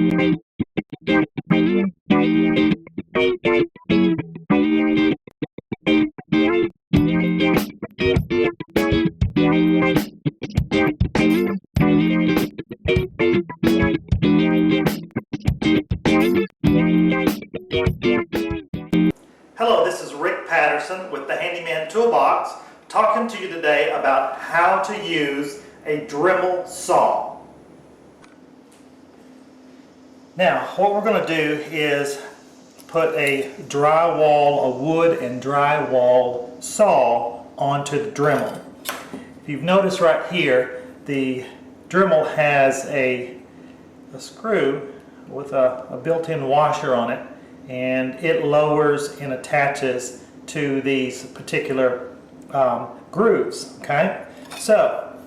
Hello, this is Rick Patterson with the Handyman Toolbox, talking to you today about how to use a Dremel saw. Now, what we're going to do is put a drywall, a wood and drywall saw onto the Dremel. If you've noticed right here, the Dremel has a screw with a built-in washer on it, and it lowers and attaches to these particular grooves. Okay, so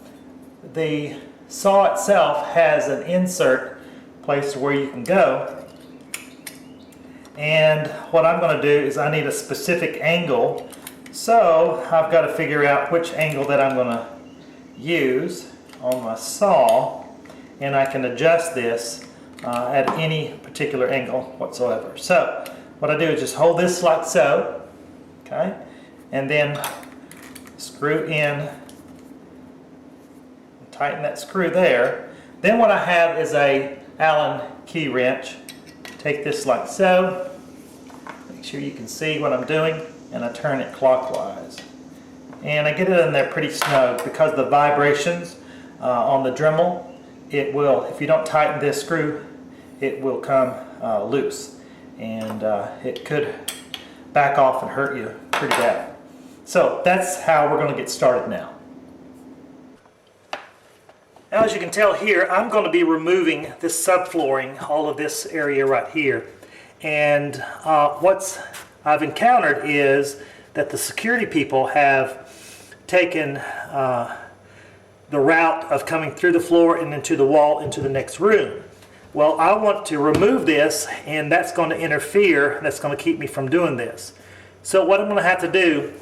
the saw itself has an insert place where you can go, and what I'm going to do is I need a specific angle, so I've got to figure out which angle that I'm going to use on my saw, and I can adjust this at any particular angle whatsoever. So what I do is just hold this like so, okay, and then screw in and tighten that screw there. Then what I have is a Allen key wrench. Take this like so, make sure you can see what I'm doing, and I turn it clockwise, and I get it in there pretty snug because the vibrations on the Dremel, it will, if you don't tighten this screw, it will come loose, and it could back off and hurt you pretty bad. So that's how we're going to get started now. Now, as you can tell here, I'm going to be removing this subflooring, all of this area right here. And what I've encountered is that the security people have taken the route of coming through the floor and into the wall into the next room. Well, I want to remove this, and that's going to interfere, that's going to keep me from doing this. So what I'm going to have to do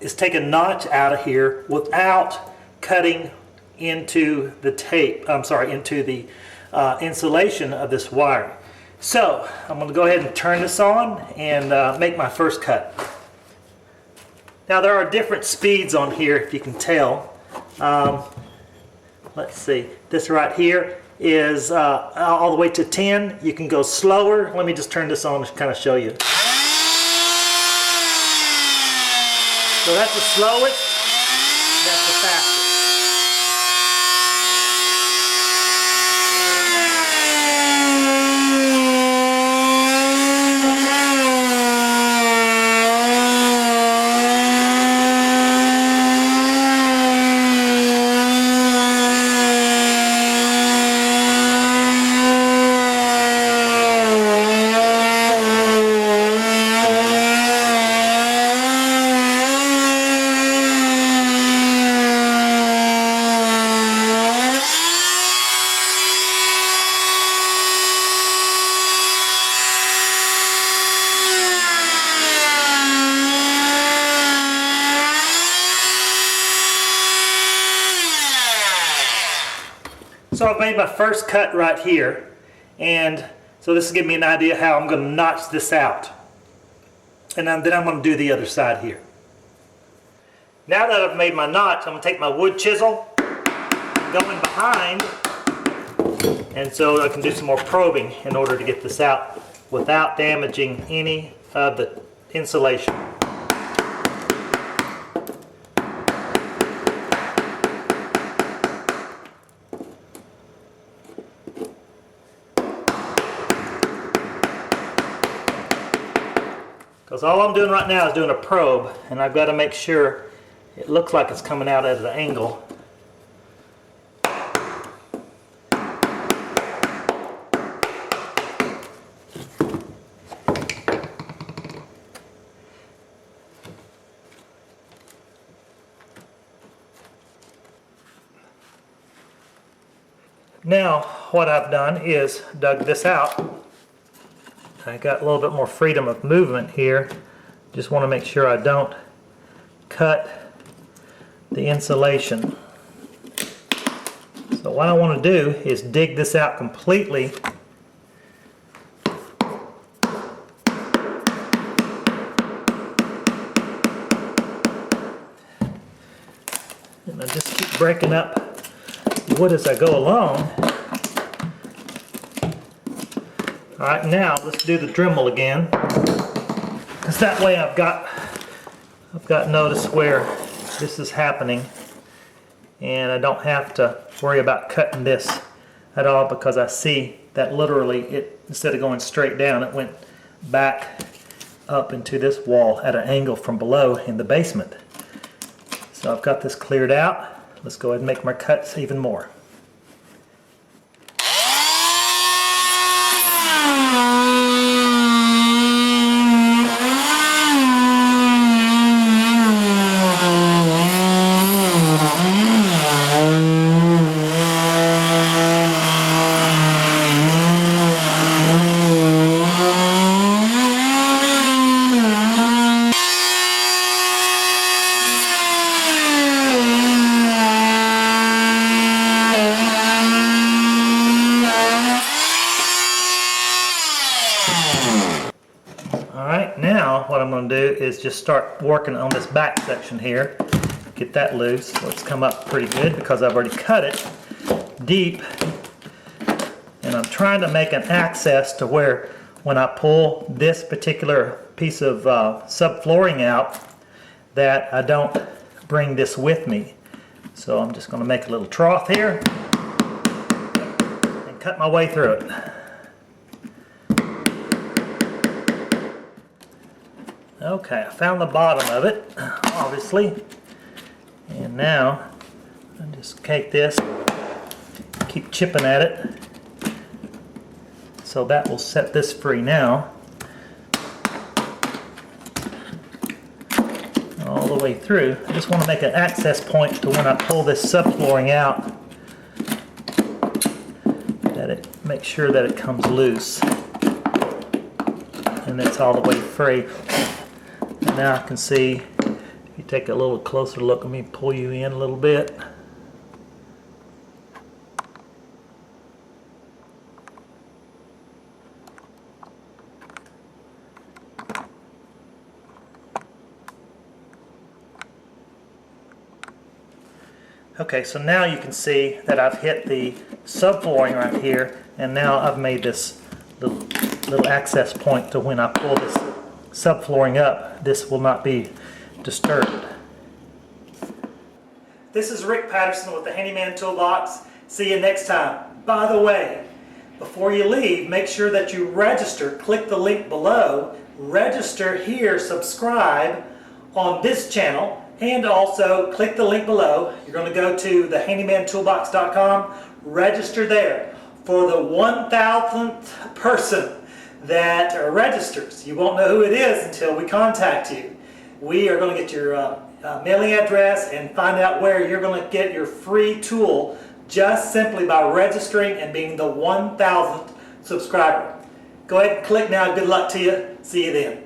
is take a notch out of here without cutting into the into the insulation of this wiring. So I'm going to go ahead and turn this on and make my first cut. Now, there are different speeds on here, if you can tell. Let's see, this right here is all the way to 10. You can go slower. Let me just turn this on to kind of show you. So that's the slowest, that's the fastest. So I've made my first cut right here, and so this will give me an idea how I'm going to notch this out, and then I'm going to do the other side here. Now that I've made my notch, I'm going to take my wood chisel, go in behind, and so I can do some more probing in order to get this out without damaging any of the insulation. Because all I'm doing right now is doing a probe, and I've got to make sure it looks like it's coming out at an angle. Now what I've done is dug this out. I got a little bit more freedom of movement here. Just want to make sure I don't cut the insulation. So what I want to do is dig this out completely breaking up wood as I go along. Alright, now let's do the Dremel again, because that way I've got notice where this is happening, and I don't have to worry about cutting this at all, because I see that literally it, instead of going straight down, it went back up into this wall at an angle from below in the basement. So I've got this cleared out. Let's go ahead and make my cuts even more. Alright, now what I'm going to do is just start working on this back section here. Get that loose. So it's come up pretty good because I've already cut it deep. And I'm trying to make an access to where when I pull this particular piece of subflooring out, that I don't bring this with me. So I'm just going to make a little trough here and cut my way through it. Okay, I found the bottom of it, obviously, and now I just take this, keep chipping at it, so that will set this free now, all the way through. I just want to make an access point to when I pull this subflooring out, that it make sure that it comes loose, and it's all the way free. Now I can see, if you take a little closer look, let me pull you in a little bit. Okay, so now you can see that I've hit the subflooring right here, and now I've made this little access point to when I pull this subflooring up, this will not be disturbed. This is Rick Patterson with the Handyman Toolbox. See you next time. By the way, before you leave, make sure that you register. Click the link below. Register here, subscribe on this channel, and also click the link below. You're going to go to the handymantoolbox.com. Register there for the 1,000th person that registers. You won't know who it is until we contact you. We are going to get your mailing address and find out where you're going to get your free tool just simply by registering and being the 1,000th subscriber. Go ahead and click now. Good luck to you. See you then.